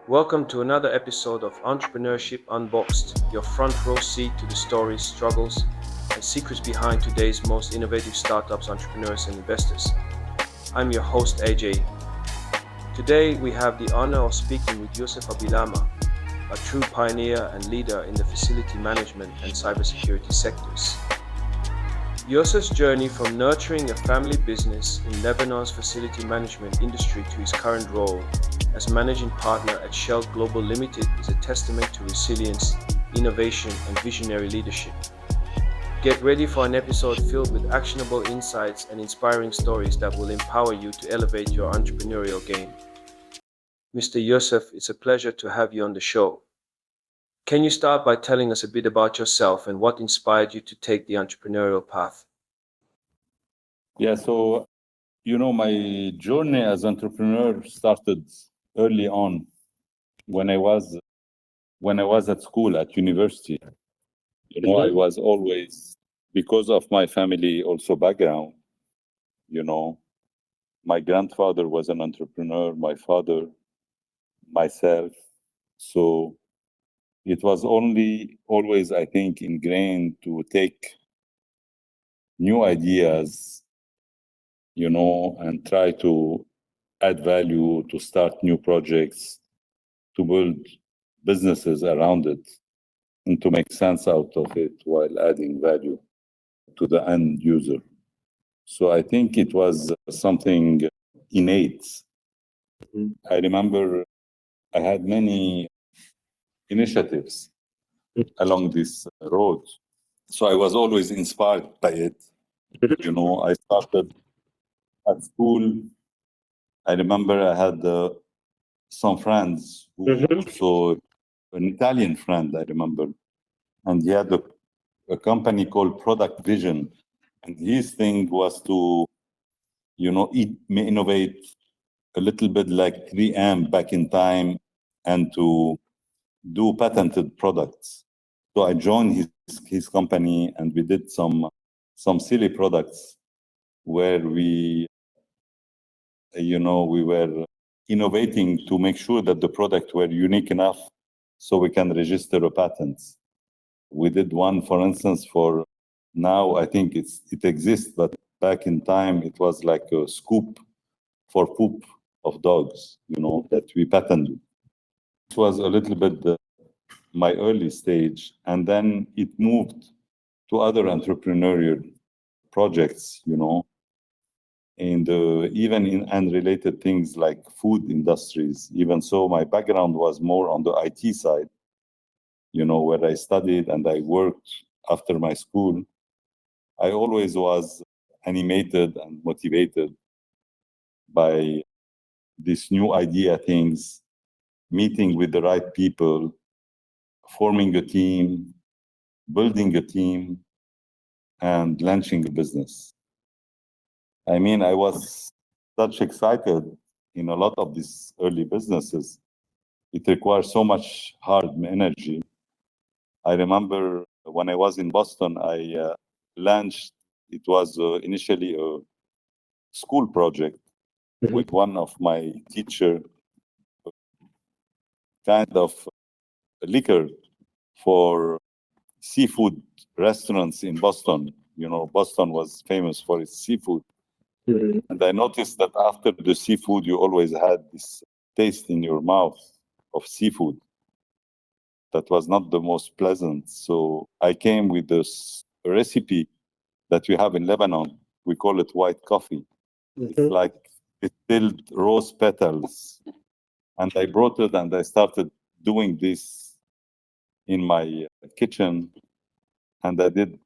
Welcome to another episode of Entrepreneurship Unboxed, your front row seat to the stories, struggles, and secrets behind today's most innovative startups, entrepreneurs, and investors. I'm your host, AJ. Today, we have the honor of speaking with Youssef Abillama, a true pioneer and leader in the facility management and cybersecurity sectors. Youssef's journey from nurturing a family business in Lebanon's facility management industry to his current role as managing partner at SHELT Global Limited is a testament to resilience, innovation, and visionary leadership. Get ready for an episode filled with actionable insights and inspiring stories that will empower you to elevate your entrepreneurial game. Mr. Youssef, it's a pleasure to have you on the show. Can you start by telling us a bit about yourself and what inspired you to take the entrepreneurial path? Yeah, so my journey as entrepreneur started early on when I was at school at university. I was always, because of my family also background. You know, my grandfather was an entrepreneur, my father, myself. So it was always, I think, ingrained to take new ideas, and try to add value, to start new projects, to build businesses around it, and to make sense out of it while adding value to the end user. So I think it was something innate. I remember I had many initiatives along this road. So I was always inspired by it. I started at school. I remember I had some friends who also, an Italian friend, I remember, and he had a company called Product Vision. And his thing was to, innovate a little bit like 3M back in time and to do patented products. So I joined his company and we did some silly products where we were innovating to make sure that the product were unique enough so we can register a patent. We did one, for instance, for now I think it exists, but back in time it was like a scoop for poop of dogs, that we patented. It was a little bit my early stage, and then it moved to other entrepreneurial projects, and even in unrelated things like food industries. Even so, my background was more on the IT side, where I studied and I worked after my school. I always was animated and motivated by these new idea things, meeting with the right people, forming a team, building a team, and launching a business. I mean, I was such excited in a lot of these early businesses. It requires so much hard energy. I remember when I was in Boston, I launched, it was initially a school project with one of my teacher, kind of liquor for seafood restaurants in Boston. Boston was famous for its seafood. And I noticed that after the seafood, you always had this taste in your mouth of seafood that was not the most pleasant. So I came with this recipe that we have in Lebanon. We call it white coffee. It's like distilled rose petals. And I brought it and I started doing this in my kitchen. And I did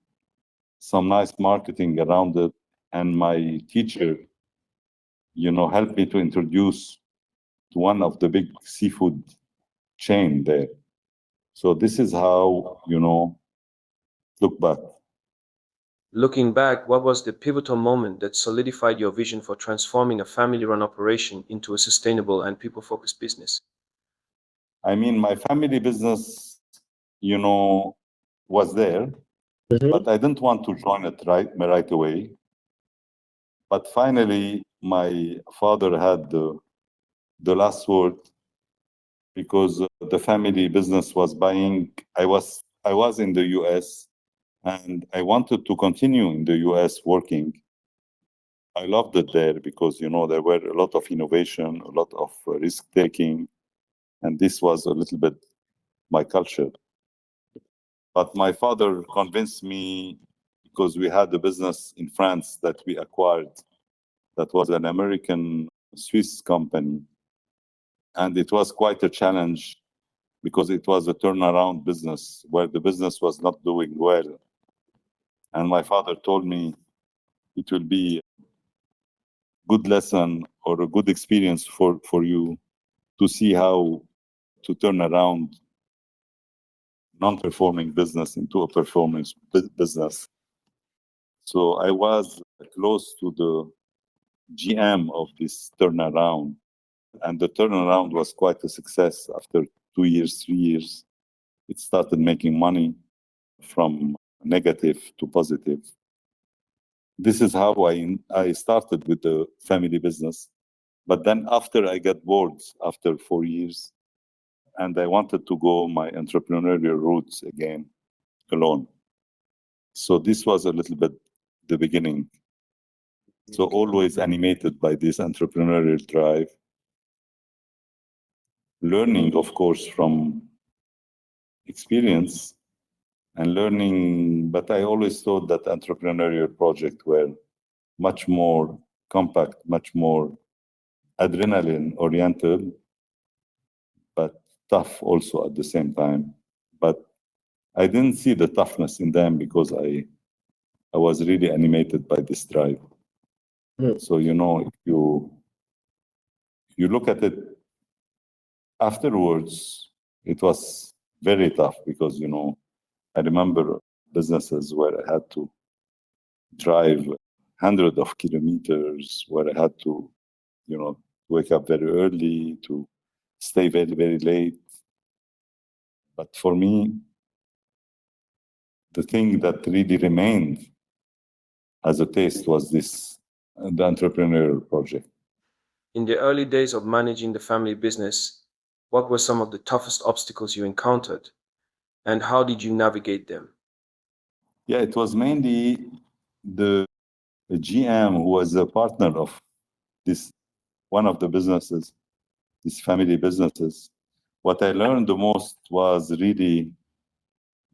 some nice marketing around it. And my teacher, helped me to introduce to one of the big seafood chain there. So this is how, look back. Looking back, what was the pivotal moment that solidified your vision for transforming a family-run operation into a sustainable and people-focused business? I mean, my family business, was there, but I didn't want to join it right away. But finally, my father had the last word, because the family business was buying. I was in the US, and I wanted to continue in the US working. I loved it there because, there were a lot of innovation, a lot of risk taking, and this was a little bit my culture. But my father convinced me, because we had a business in France that we acquired, that was an American Swiss company. And it was quite a challenge because it was a turnaround business where the business was not doing well. And my father told me it will be a good lesson or a good experience for you to see how to turn around non-performing business into a performance business. So I was close to the GM of this turnaround, and the turnaround was quite a success. After 2 years, 3 years, it started making money from negative to positive. This is how I started with the family business. But then after I got bored after 4 years, and I wanted to go my entrepreneurial roots again alone. So this was a little bit the beginning. So always animated by this entrepreneurial drive, learning, of course, from experience and learning. But I always thought that entrepreneurial projects were much more compact, much more adrenaline oriented, but tough also at the same time. But I didn't see the toughness in them because I was really animated by this drive. So, if you look at it afterwards, it was very tough because, I remember businesses where I had to drive hundreds of kilometers, where I had to, wake up very early, to stay very, very late. But for me, the thing that really remained as a taste was the entrepreneurial project. In the early days of managing the family business, what were some of the toughest obstacles you encountered, and how did you navigate them? Yeah, it was mainly the GM who was a partner of this one of the businesses, these family businesses. What I learned the most was really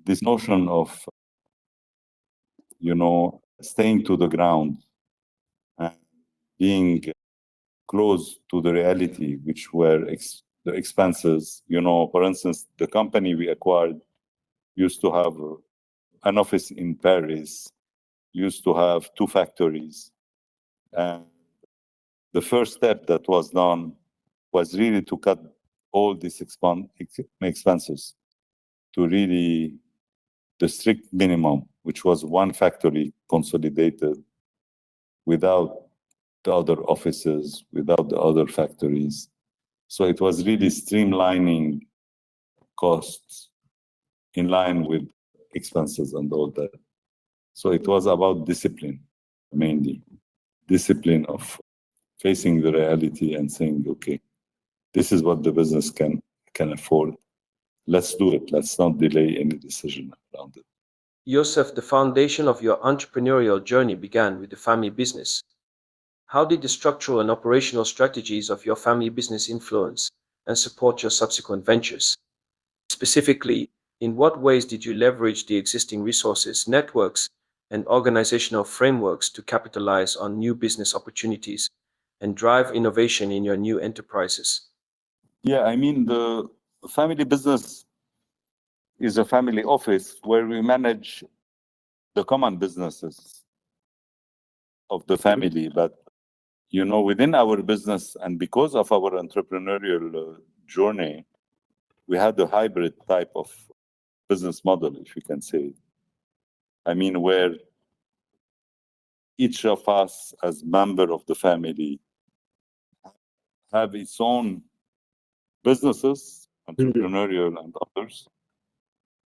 this notion of, staying to the ground and being close to the reality, which were the expenses. For instance, the company we acquired used to have an office in Paris, used to have 2 factories. And the first step that was done was really to cut all these expenses to really the strict minimum, which was 1 factory consolidated without the other offices, without the other factories. So it was really streamlining costs in line with expenses and all that. So it was about discipline, mainly. Discipline of facing the reality and saying, okay, this is what the business can afford. Let's do it. Let's not delay any decision around it. Youssef, the foundation of your entrepreneurial journey began with the family business. How did the structural and operational strategies of your family business influence and support your subsequent ventures? Specifically, in what ways did you leverage the existing resources, networks, and organizational frameworks to capitalize on new business opportunities and drive innovation in your new enterprises? Yeah, I mean, the family business is a family office where we manage the common businesses of the family. But, within our business and because of our entrepreneurial journey, we had a hybrid type of business model, if you can say. I mean, where each of us as member of the family have its own businesses, entrepreneurial and others,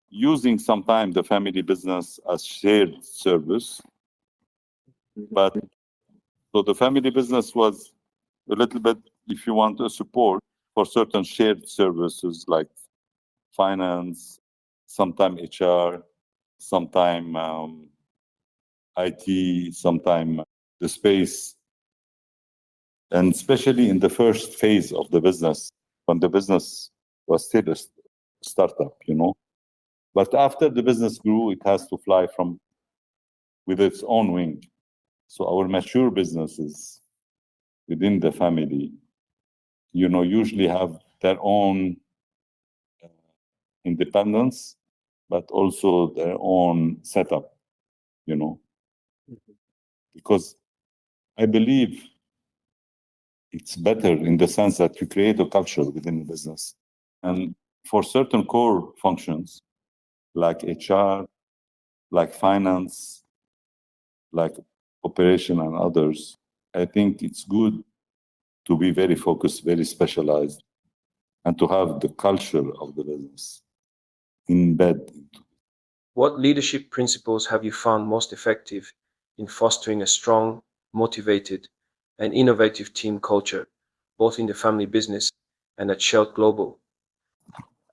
using sometimes the family business as shared service. But so the family business was a little bit, if you want, a support for certain shared services like finance, sometime HR, sometime IT, sometime the space. And especially in the first phase of the business, when the business was still a startup, But after the business grew, it has to fly with its own wing. So our mature businesses within the family, usually have their own independence, but also their own setup, because I believe it's better in the sense that you create a culture within the business. And for certain core functions like HR, like finance, like operation and others, I think it's good to be very focused, very specialized, and to have the culture of the business embedded. What leadership principles have you found most effective in fostering a strong, motivated, and innovative team culture, both in the family business and at SHELT Global?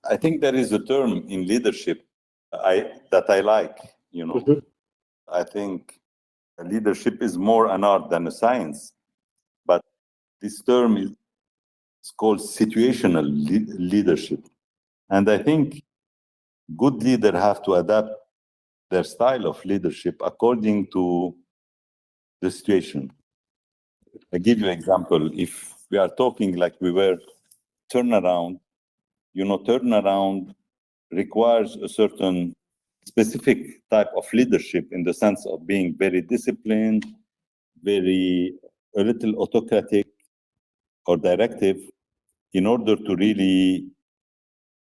I think there is a term in leadership that I like, I think leadership is more an art than a science, but this term is called situational leadership. And I think good leaders have to adapt their style of leadership according to the situation. I give you an example. If we are talking like we were turnaround, turnaround requires a certain specific type of leadership in the sense of being very disciplined, a little autocratic or directive in order to really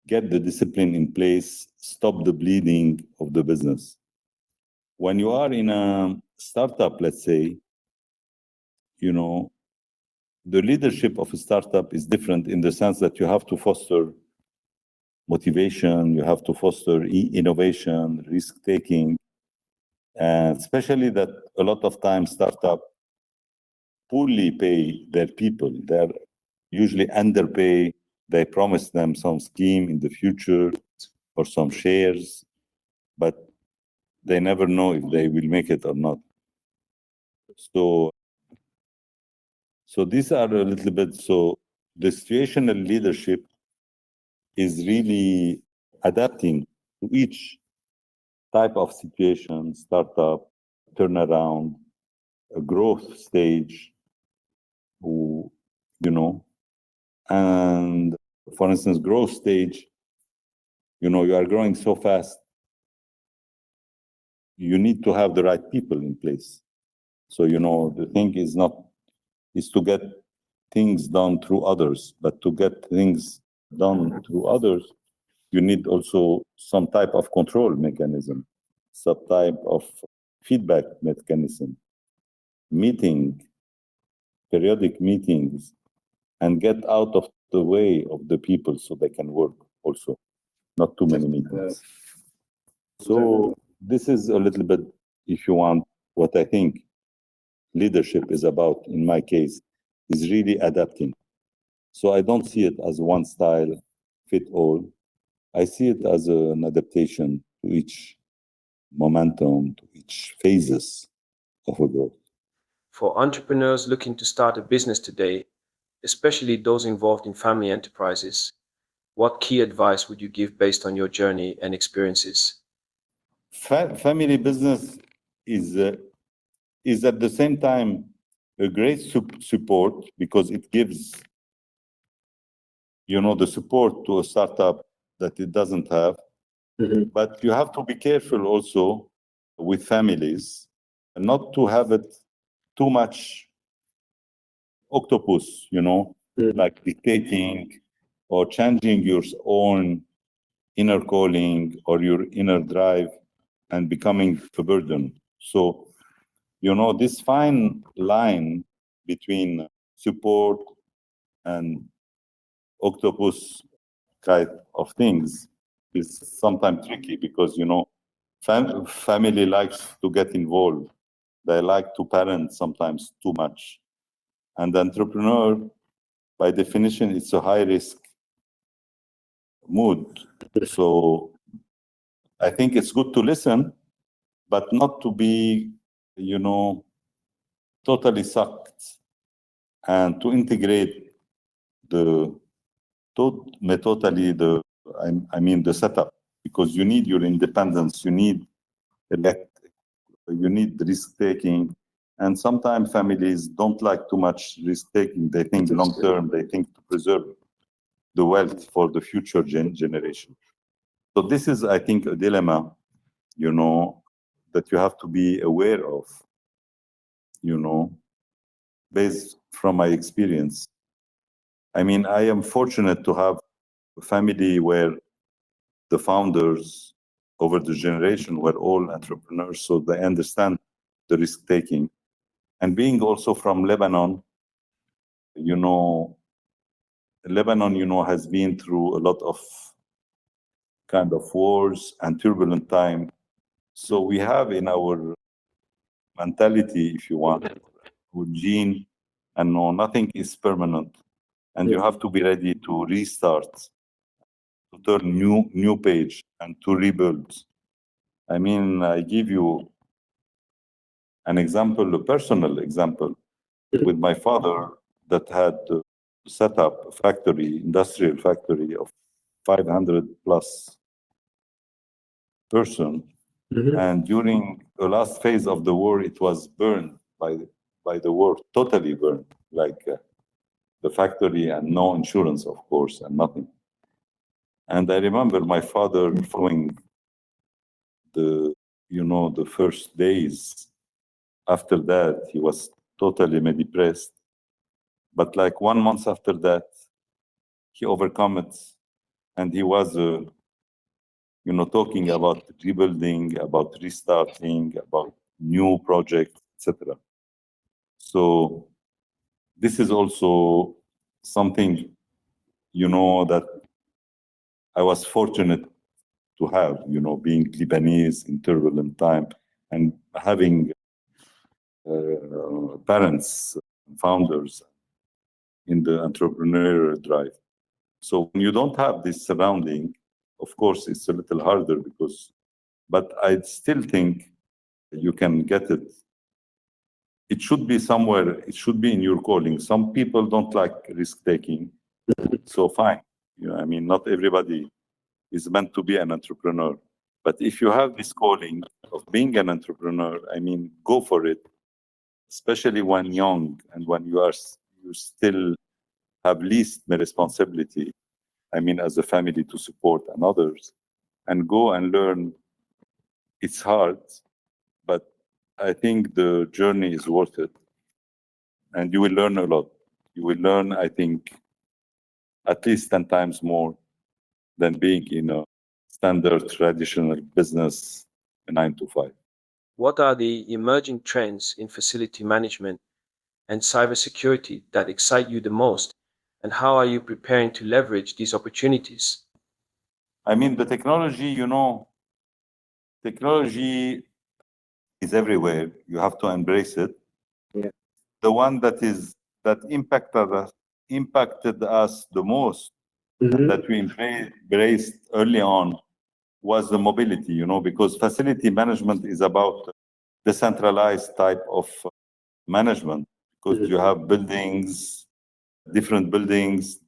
get the discipline in place, stop the bleeding of the business. When you are in a startup, let's say, the leadership of a startup is different in the sense that you have to foster motivation, you have to foster innovation, risk-taking, and especially that a lot of times startup poorly pay their people. They're usually underpay. They promise them some scheme in the future or some shares, but they never know if they will make it or not. So these are a little bit, so the situational leadership is really adapting to each type of situation, startup, turnaround, a growth stage, and for instance, growth stage, you are growing so fast, you need to have the right people in place. So, the thing is to get things done through others, but to get things done through others, you need also some type of control mechanism, some type of feedback mechanism, periodic meetings, and get out of the way of the people so they can work also, not too many meetings. So this is a little bit, if you want, what I think leadership is about, in my case, is really adapting. So I don't see it as one style fit all. I see it as an adaptation to each momentum, to each phases of a growth. For entrepreneurs looking to start a business today, especially those involved in family enterprises, what key advice would you give based on your journey and experiences? Family business is at the same time a great support because it gives, the support to a startup that it doesn't have. Mm-hmm. But you have to be careful also with families and not to have it too much octopus, like dictating or changing your own inner calling or your inner drive and becoming a burden. So, this fine line between support and octopus kind of things is sometimes tricky because, family likes to get involved. They like to parent sometimes too much. And the entrepreneur by definition, it's a high risk mood. So I think it's good to listen, but not to be, totally sucked, and to integrate the totally the setup, because you need your independence, you need risk taking, and sometimes families don't like too much risk taking. They think long term. They think to preserve the wealth for the future generation. So this is, I think, a dilemma, that you have to be aware of, based from my experience. I mean, I am fortunate to have a family where the founders over the generation were all entrepreneurs, so they understand the risk taking. And being also from Lebanon, Lebanon, has been through a lot of kind of wars and turbulent time. So we have in our mentality, if you want, our gene, and no, nothing is permanent. And you have to be ready to restart, to turn new page, and to rebuild. I mean, I give you an example, a personal example, with my father that had set up a factory, industrial factory of 500 plus person. And during the last phase of the war, it was burned by the war, totally burned, like the factory, and no insurance, of course, and nothing. And I remember my father following the first days. After that, he was totally depressed. But like 1 month after that, he overcome it, and he was, talking about rebuilding, about restarting, about new projects, etc. So this is also something, that I was fortunate to have, being Lebanese in turbulent time, and having parents, founders in the entrepreneurial drive. So when you don't have this surrounding, of course, it's a little harder but I still think you can get it. It should be somewhere, it should be in your calling. Some people don't like risk taking, so fine. I mean, not everybody is meant to be an entrepreneur. But if you have this calling of being an entrepreneur, I mean, go for it, especially when young and when you still have least the responsibility, I mean, as a family to support and others, and go and learn. It's hard, but I think the journey is worth it. And you will learn a lot. You will learn, I think, at least 10 times more than being in a standard traditional business 9 to 5. What are the emerging trends in facility management and cybersecurity that excite you the most, and how are you preparing to leverage these opportunities? I mean, the technology is everywhere. You have to embrace it. Yeah. The one that impacted us the most, that we embraced early on, was the mobility, because facility management is about decentralized type of management, because you have different buildings,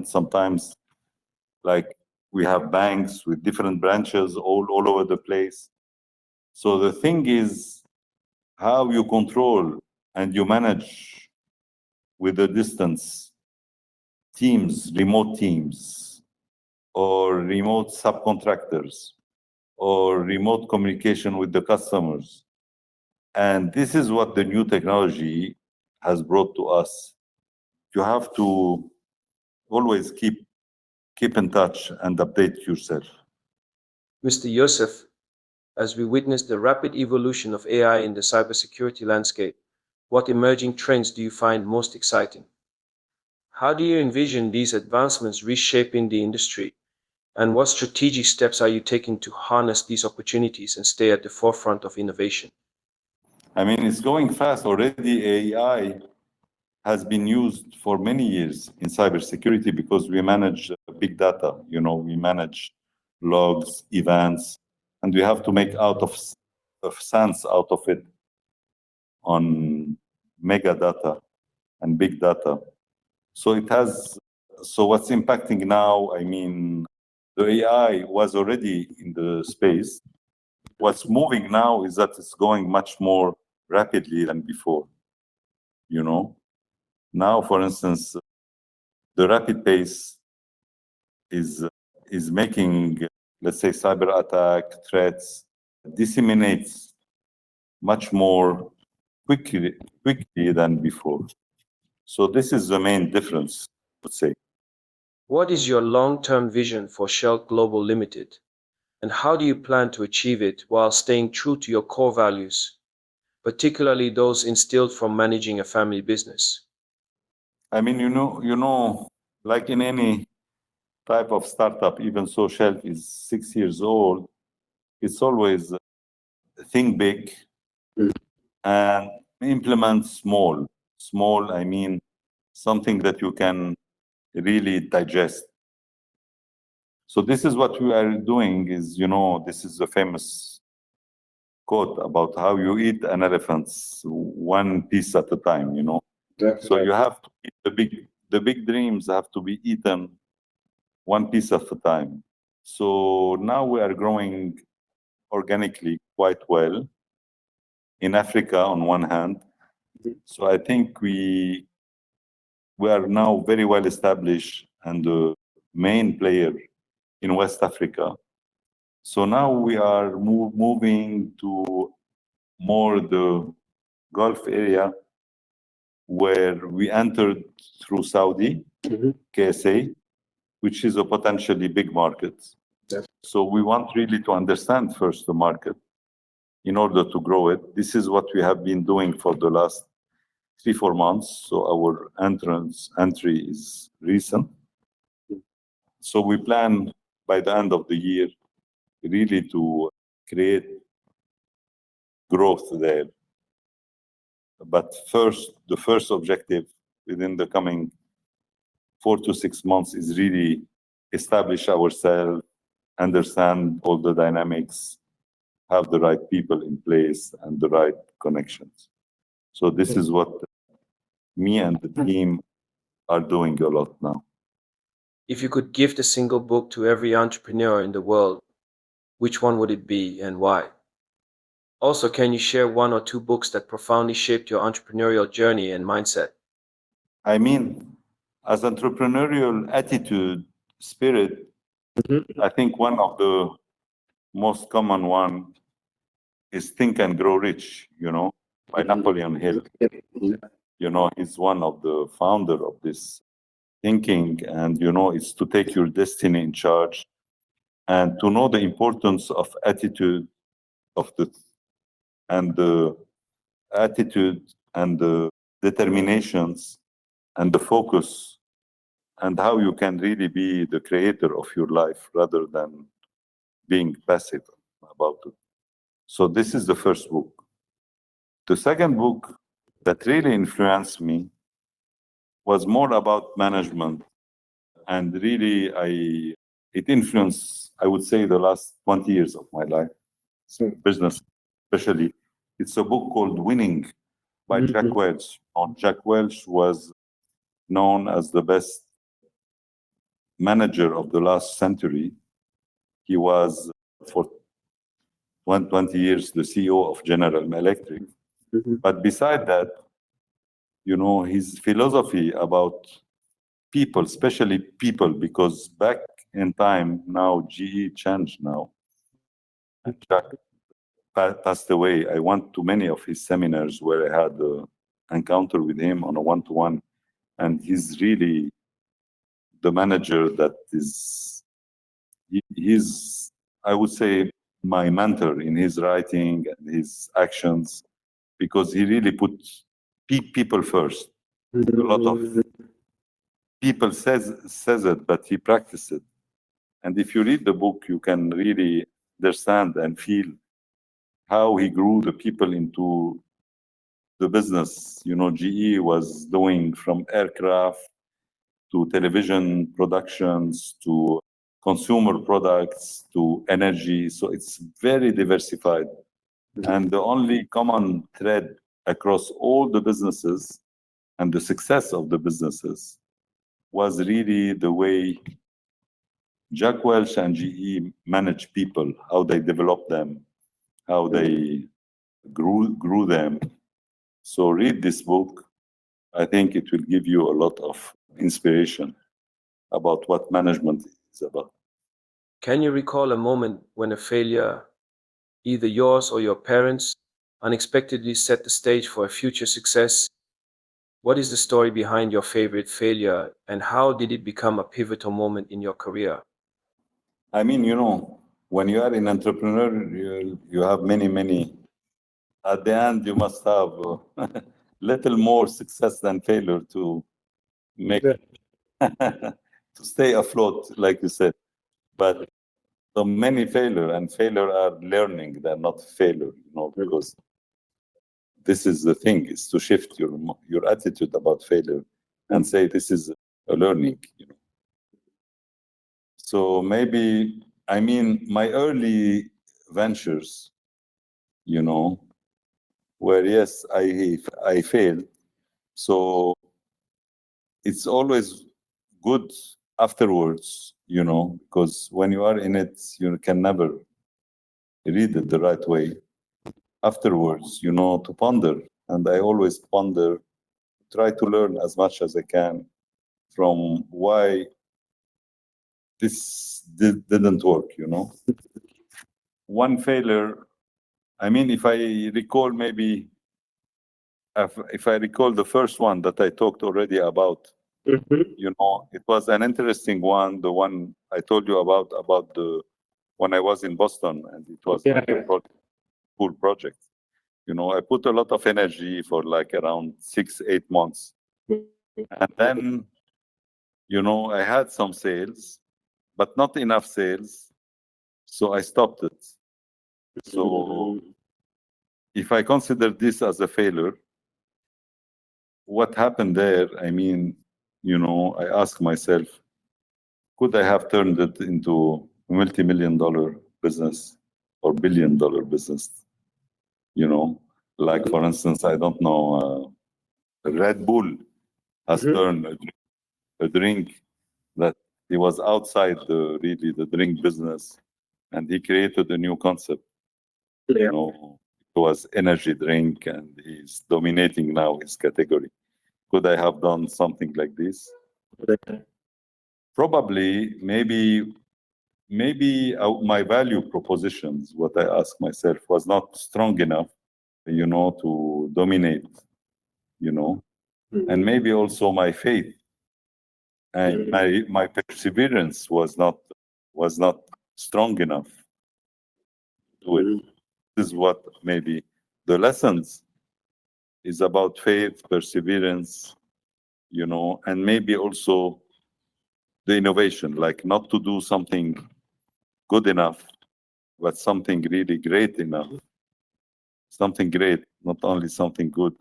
sometimes, like we have banks with different branches all over the place. So the thing is how you control and you manage with the distance teams, remote teams, or remote subcontractors, or remote communication with the customers. And this is what the new technology has brought to us. You have to always keep in touch and update yourself. Mr. Youssef, as we witness the rapid evolution of AI in the cybersecurity landscape, what emerging trends do you find most exciting? How do you envision these advancements reshaping the industry? And what strategic steps are you taking to harness these opportunities and stay at the forefront of innovation? I mean, it's going fast already. AI has been used for many years in cybersecurity because we manage big data. We manage logs, events, and we have to make of sense out of it on mega data and big data. So what's impacting now, I mean, the AI was already in the space. What's moving now is that it's going much more rapidly than before. Now, for instance, the rapid pace is making, let's say, cyber attack threats disseminates much more quickly than before. So this is the main difference, I would say. What is your long-term vision for SHELT Global Limited, and how do you plan to achieve it while staying true to your core values, particularly those instilled from managing a family business? I mean, like in any type of startup, even so Shelf is 6 years old, it's always think big and implement small. Small, I mean, something that you can really digest. So this is what we are doing is, this is a famous quote about how you eat an elephant one piece at a time, Definitely. So you have to eat the big dreams have to be eaten one piece at a time. So now we are growing organically quite well in Africa on one hand. So I think we are now very well established and the main player in West Africa. So now we are moving to more the Gulf area where we entered through Saudi, KSA, which is a potentially big market. Yes. So we want really to understand first the market in order to grow it. This is what we have been doing for the last 3-4 months. So our entry is recent. So we plan by the end of the year really to create growth there. But the first objective within the coming 4 to 6 months is really establish ourselves, understand all the dynamics, have the right people in place and the right connections. So this is what me and the team are doing a lot now. If you could gift a single book to every entrepreneur in the world, which one would it be and why? Also, can you share 1 or 2 books that profoundly shaped your entrepreneurial journey and mindset? I mean, as entrepreneurial attitude, spirit, I think one of the most common one is Think and Grow Rich, by Napoleon Hill. He's one of the founder of this thinking, and it's to take your destiny in charge and to know the importance of attitude and the attitude and the determinations and the focus and how you can really be the creator of your life rather than being passive about it. So this is the first book. The second book that really influenced me was more about management, and really it influenced, I would say, the last 20 years of my life, business especially. It's a book called Winning by Jack Welch. Jack Welch was known as the best manager of the last century. He was for 20 years the CEO of General Electric. But beside that, his philosophy about people, especially people, because back in time, now GE changed now. And Jack passed away. I went to many of his seminars where I had an encounter with him on a one-to-one. And he's really the manager that he's, I would say, my mentor in his writing and his actions, because he really put people first. A lot of people says it, but he practiced it. And if you read the book, you can really understand and feel how he grew the people into the business. GE was doing from aircraft to television productions to consumer products to energy. So it's very diversified. And the only common thread across all the businesses and the success of the businesses was really the way Jack Welch and GE manage people, how they develop them, how they grew them. So read this book. I think it will give you a lot of inspiration about what management is about. Can you recall a moment when a failure, either yours or your parents, unexpectedly set the stage for a future success? What is the story behind your favorite failure, and how did it become a pivotal moment in your career? I mean, when you are an entrepreneur, you have many. At the end, you must have little more success than failure to make to stay afloat, like you said. But so many failure and failure are learning, they're not failure, because this is the thing, is to shift your attitude about failure and say this is a learning. So maybe, I mean, my early ventures, where yes, I failed. So it's always good afterwards, because when you are in it, you can never read it the right way. Afterwards, to ponder. And I always ponder, try to learn as much as I can from why this didn't work. One failure, I mean, if I recall, maybe if I recall the first one that I talked already about, it was an interesting one. The one I told you about the when I was in Boston, and it was like a cool project. I put a lot of energy for like around 6-8 months, and then I had some sales, but not enough sales, so I stopped it. So if I consider this as a failure, what happened there? I mean, I ask myself, could I have turned it into a multi-million-dollar business or billion-dollar business? Like for instance, I don't know, Red Bull has turned a drink that he was outside the drink business, and he created a new concept. It was energy drink, and he's dominating now his category. Could I have done something like this? Probably, maybe my value propositions, what I ask myself, was not strong enough, to dominate, and maybe also my faith and my perseverance was not strong enough to it. This is what maybe the lessons is about: faith, perseverance, and maybe also the innovation, like not to do something good enough, but something really great enough, something great, not only something good,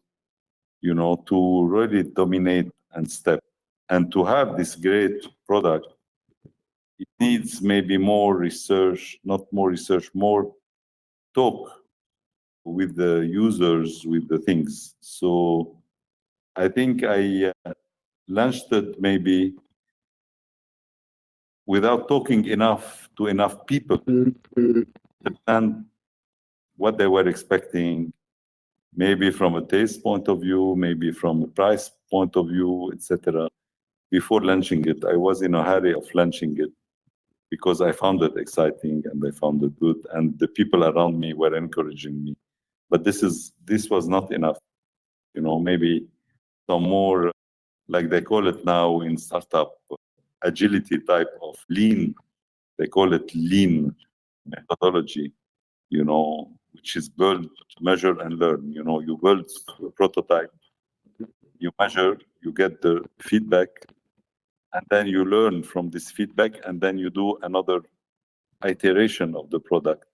to really dominate and step. And to have this great product, it needs maybe more research, not more research, more talk with the users, with the things. So I think I launched it maybe without talking enough to enough people to understand what they were expecting, maybe from a taste point of view, maybe from a price point of view, etc. Before launching it, I was in a hurry of launching it because I found it exciting and I found it good, and the people around me were encouraging me. But this was not enough. Maybe some more, like they call it now in startup, agility type of lean. They call it lean methodology, which is build, measure, and learn. You build a prototype, you measure, you get the feedback, and then you learn from this feedback, and then you do another iteration of the product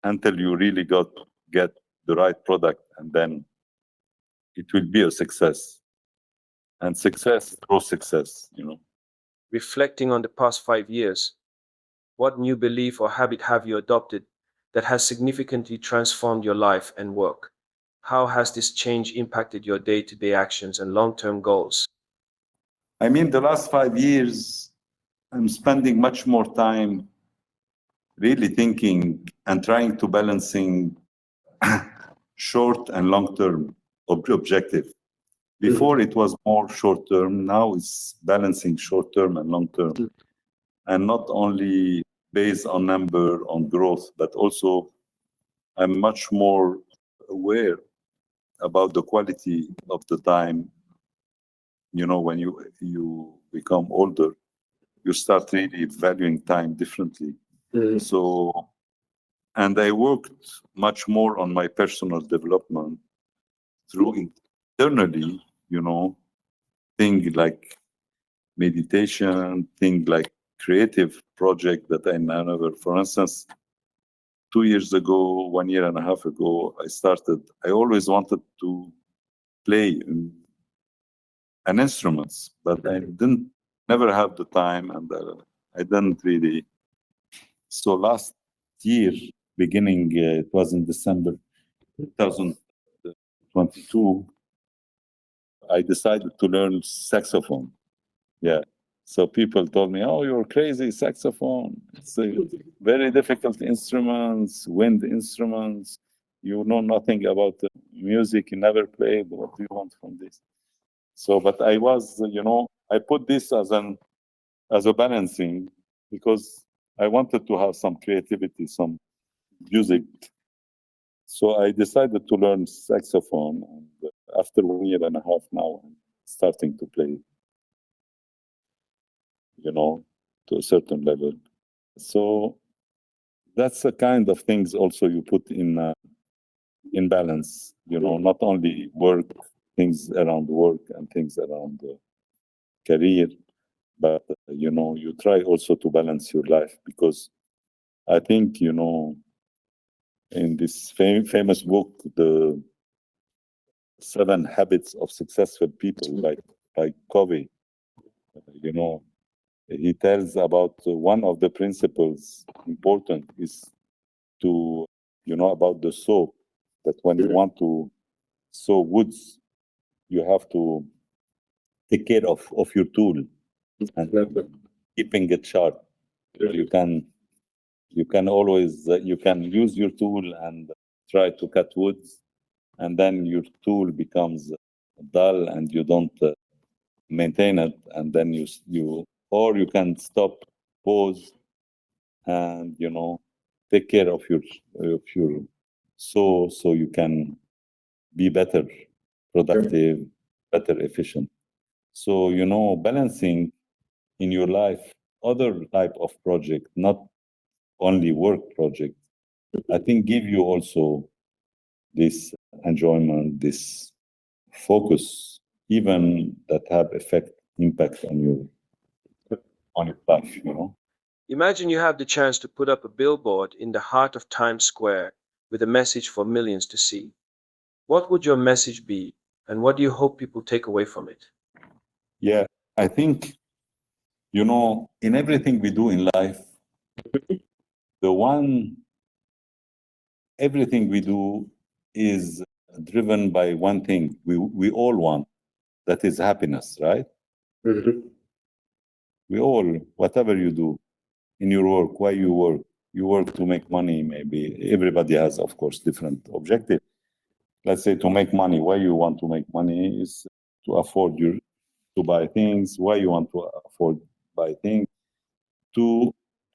until you really get the right product, and then it will be a success. And success through success, you know. Reflecting on the past 5 years, what new belief or habit have you adopted that has significantly transformed your life and work? How has this change impacted your day-to-day actions and long-term goals? I mean, the last 5 years, I'm spending much more time really thinking and trying to balancing short and long-term objective. Before it was more short-term, now it's balancing short-term and long-term. And not only based on number, on growth, but also I'm much more aware about the quality of the time. You know, when you become older, you start really valuing time differently. So, and I worked much more on my personal development through internally, you know, things like meditation, things like creative project that I never, for instance, 2 years ago, 1.5 years ago, I always wanted to play an instruments, but I didn't never have the time, and I didn't really. So last year, beginning, it was in December 2022, I decided to learn saxophone. Yeah. So people told me, "Oh, you're crazy, saxophone. It's a very difficult instruments, wind instruments. You know nothing about the music. You never played. What do you want from this?" So, but I was, you know, I put this as a balancing because I wanted to have some creativity, some music. So I decided to learn saxophone, and after 1.5 years now, I'm starting to play, you know, to a certain level. So that's the kind of things also you put in balance, you know, not only work, things around work and things around career, but you know, you try also to balance your life, because I think, you know, in this famous book, the 7 Habits of Successful People by Covey, you know, he tells about one of the principles important is to, you know, about the saw, that when you want to saw woods, you have to take care of your tool and keeping it sharp. You can always you can use your tool and try to cut woods, and then your tool becomes dull and you don't maintain it, and then you or you can stop, pause, and you know, take care of your so you can be better productive, better efficient. So, you know, balancing in your life other type of project, not only work project, I think give you also this enjoyment, this focus, even that have impact on your life, you know. Imagine you have the chance to put up a billboard in the heart of Times Square with a message for millions to see. What would your message be, and what do you hope people take away from it? Yeah, I think, you know, in everything we do in life, the one everything we do is driven by one thing we all want, that is happiness, right? We all, whatever you do in your work, why you work to make money. Maybe everybody has, of course, different objective. Let's say to make money. Why you want to make money is to afford your to buy things. Why you want to afford buy things? To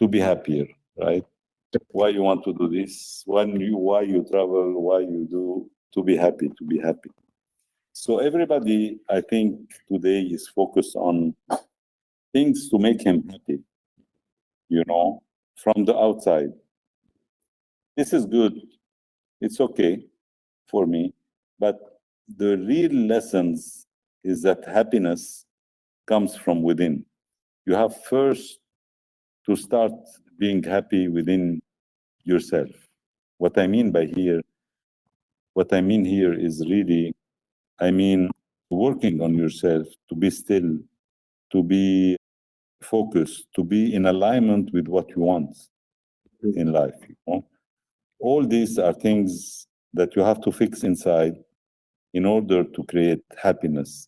be happier, right? Why you want to do this? Why you travel? Why you do to be happy? To be happy. So everybody, I think, today is focused on things to make him happy. You know, from the outside, this is good. It's okay for me, but the real lessons is that happiness comes from within. You have first to start being happy within yourself. What I mean here is really I mean, working on yourself, to be still, to be focused, to be in alignment with what you want in life. You know? All these are things that you have to fix inside in order to create happiness,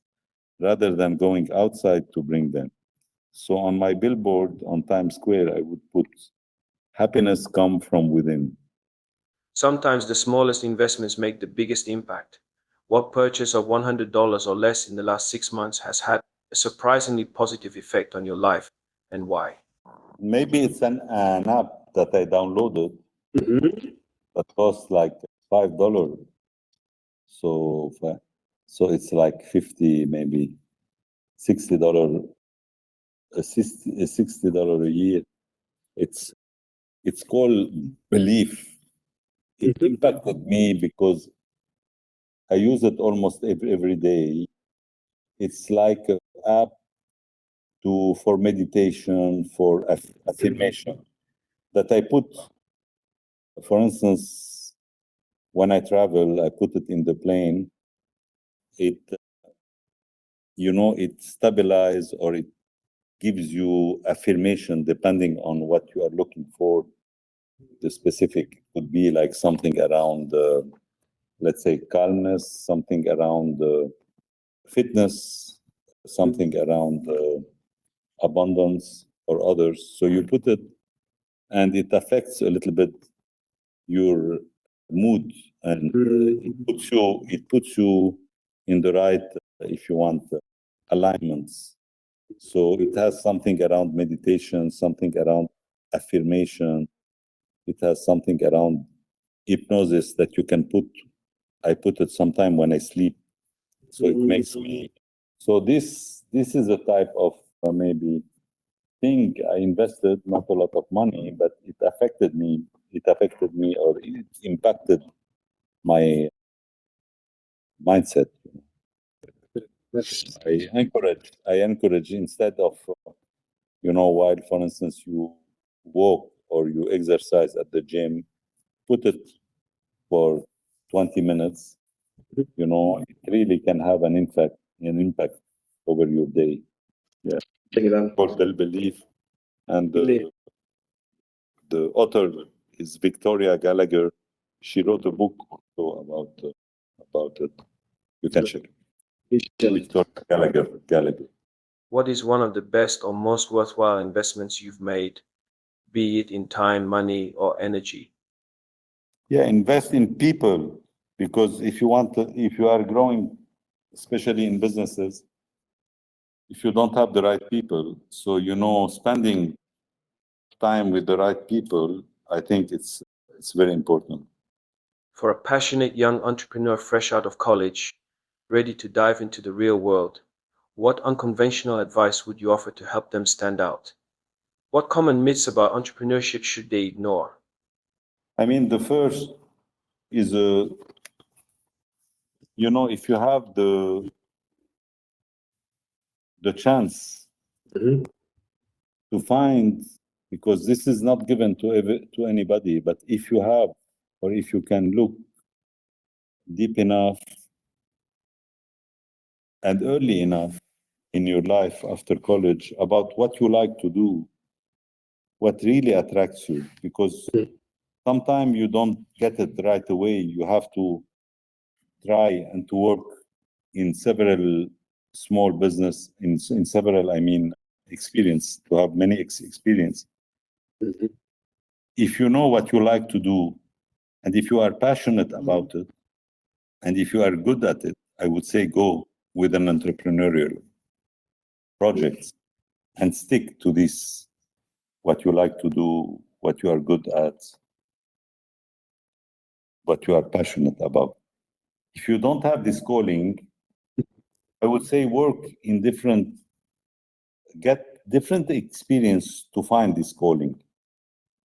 rather than going outside to bring them. So on my billboard on Times Square, I would put happiness come from within. Sometimes the smallest investments make the biggest impact. What purchase of $100 or less in the last 6 months has had a surprisingly positive effect on your life, and why? Maybe it's an app that I downloaded that costs like $5. So, so it's like 50, maybe $60, $60 a year. It's called Belief. It impacted me because I use it almost every day. It's like an app for meditation, for affirmation that I put, for instance, when I travel, I put it in the plane. It, it stabilizes or it gives you affirmation depending on what you are looking for. The specific could be like something around, let's say, calmness, something around fitness, something around abundance or others. So you put it, and it affects a little bit your mood, and it puts you in the right, if you want, alignments. So it has something around meditation, something around affirmation. It has something around hypnosis that you can put. I put it sometime when I sleep, so it makes me. So this is a type of maybe thing I invested not a lot of money, but it affected me. It affected me, or it impacted my mindset. I encourage instead of while, for instance, you walk or you exercise at the gym, put it for 20 minutes. It really can have an impact over your day. Yeah. For the belief. And the author is Victoria Gallagher. She wrote a book also about it. You can check it. Victoria Gallagher. What is one of the best or most worthwhile investments you've made, be it in time, money, or energy? Yeah, invest in people, because if you are growing, especially in businesses, if you don't have the right people, so spending time with the right people, I think it's very important. For a passionate young entrepreneur fresh out of college, ready to dive into the real world, what unconventional advice would you offer to help them stand out? What common myths about entrepreneurship should they ignore? I mean, the first is if you have the chance to find, because this is not given to anybody, but if you have, or if you can look deep enough and early enough in your life after college about what you like to do, what really attracts you, because sometimes you don't get it right away. You have to try and to work in several small business, in several, I mean, experience, to have many experience. If you know what you like to do, and if you are passionate about it, and if you are good at it, I would say go with an entrepreneurial project and stick to this, what you like to do, what you are good at, what you are passionate about. If you don't have this calling, I would say get different experience to find this calling.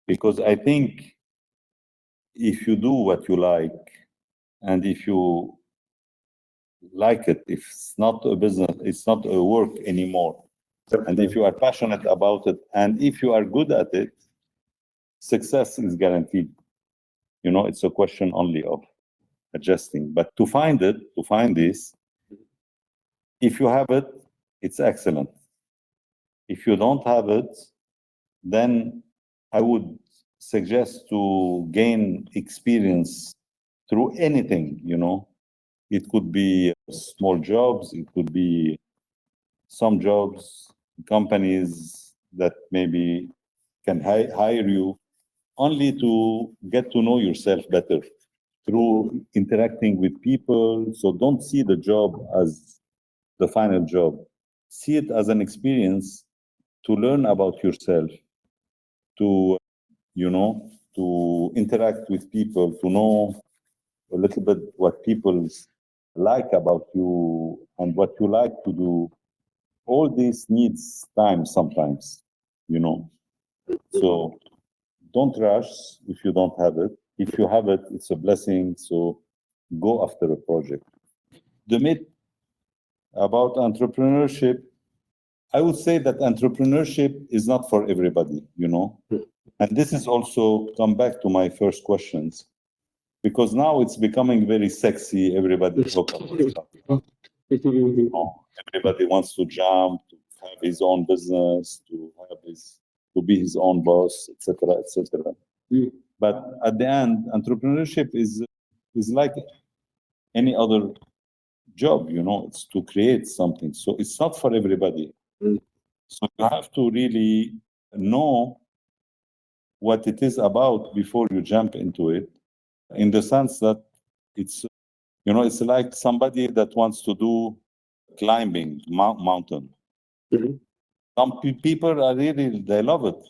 Because I think if you do what you like, and if you like it, if it's not a business, it's not a work anymore. And if you are passionate about it, and if you are good at it, success is guaranteed. It's a question only of adjusting. But to find this, If you have it, it's excellent. If you don't have it, then I would suggest to gain experience through anything, It could be small jobs, it could be some jobs, companies that maybe can hire you only to get to know yourself better through interacting with people. So don't see the job as the final job. See it as an experience to learn about yourself, to, to interact with people, to know a little bit what people like about you and what you like to do. All this needs time sometimes, you know. So don't rush if you don't have it. If you have it, it's a blessing. So go after a project. The myth about entrepreneurship, I would say that entrepreneurship is not for everybody, And this is also come back to my first questions, because now it's becoming very sexy. Everybody talks about stuff. Everybody wants to jump, to have his own business, to be his own boss, etc., etc. But at the end, entrepreneurship is like any other job, It's to create something. So it's not for everybody. So you have to really know what it is about before you jump into it, in the sense that it's, it's like somebody that wants to do climbing mountain. Some people are really, they love it,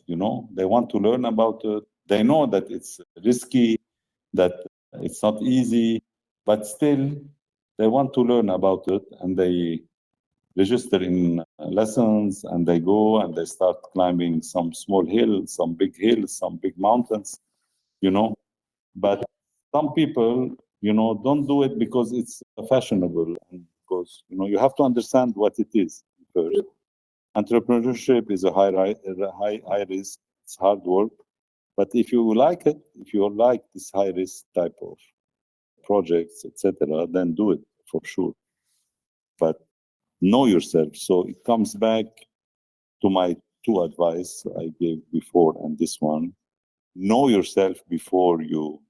they want to learn about it. They know that it's risky, that it's not easy, but still they want to learn about it, and they register in lessons, and they go and they start climbing some small hills, some big hills, some big mountains, But some people, don't do it because it's fashionable, and because, you have to understand what it is first. Entrepreneurship is a high risk. It's hard work. But if you like it, if you like this high risk type of projects, etc., then do it for sure. But know yourself. So it comes back to my two advice I gave before and this one. Know yourself before you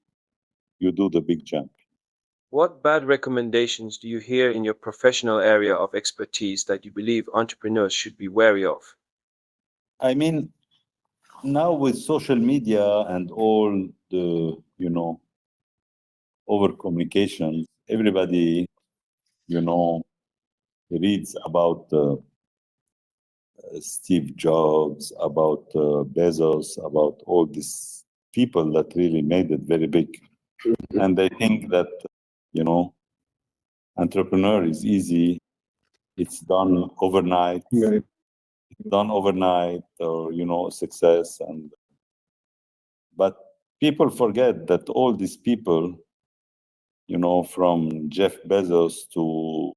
do the big jump. What bad recommendations do you hear in your professional area of expertise that you believe entrepreneurs should be wary of? I mean, now with social media and all the, over communication, everybody, reads about Steve Jobs, about Bezos, about all these people that really made it very big. And they think that, entrepreneur is easy. It's done overnight. Right. It's done overnight, or, success. But people forget that all these people, from Jeff Bezos to,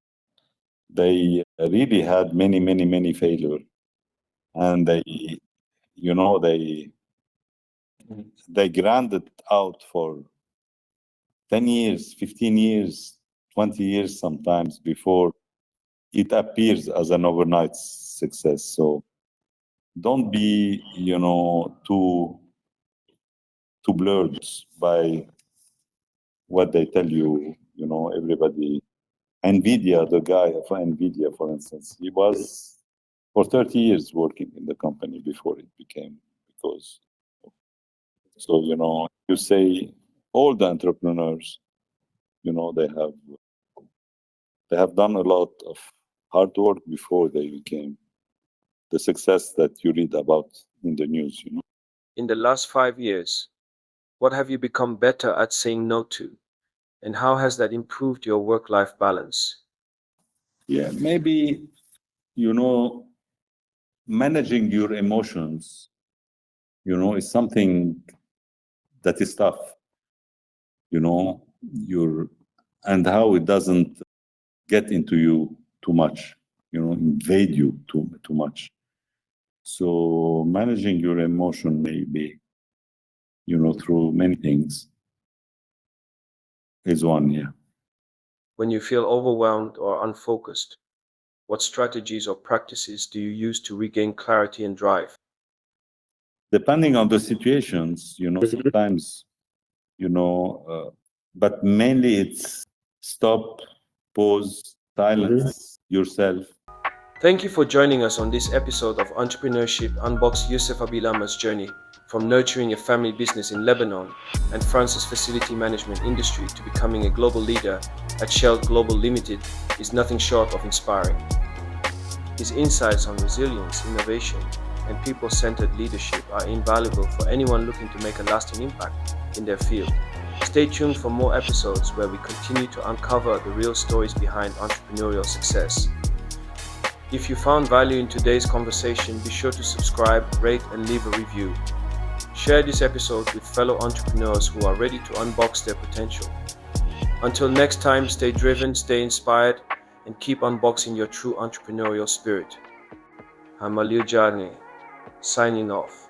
they really had many, many, many failures. And they grinded out for 10 years, 15 years, 20 years sometimes before it appears as an overnight success. So don't be, too blurred by what they tell you, everybody. NVIDIA, the guy of NVIDIA, for instance, he was for 30 years working in the company before it became, because, so, you say all the entrepreneurs, they have done a lot of hard work before they became the success that you read about in the news, In the last 5 years, what have you become better at saying no to? And how has that improved your work-life balance? Yeah, maybe, managing your emotions, is something that is tough, your and how it doesn't get into you too much, invade you too much. So managing your emotion maybe, through many things is one, yeah. When you feel overwhelmed or unfocused, What strategies or practices do you use to regain clarity and drive? Depending on the situations, sometimes, but mainly it's stop, pause, silence yourself. Thank you for joining us on this episode of Entrepreneurship Unboxed. Youssef Abillama's journey from nurturing a family business in Lebanon and France's facility management industry to becoming a global leader at SHELT Global Limited is nothing short of inspiring. His insights on resilience, innovation, and people-centered leadership are invaluable for anyone looking to make a lasting impact in their field. Stay tuned for more episodes where we continue to uncover the real stories behind entrepreneurial success. If you found value in today's conversation, be sure to subscribe, rate, and leave a review. Share this episode with fellow entrepreneurs who are ready to unbox their potential. Until next time, stay driven, stay inspired, and keep unboxing your true entrepreneurial spirit. I'm Aliou Jarne, signing off.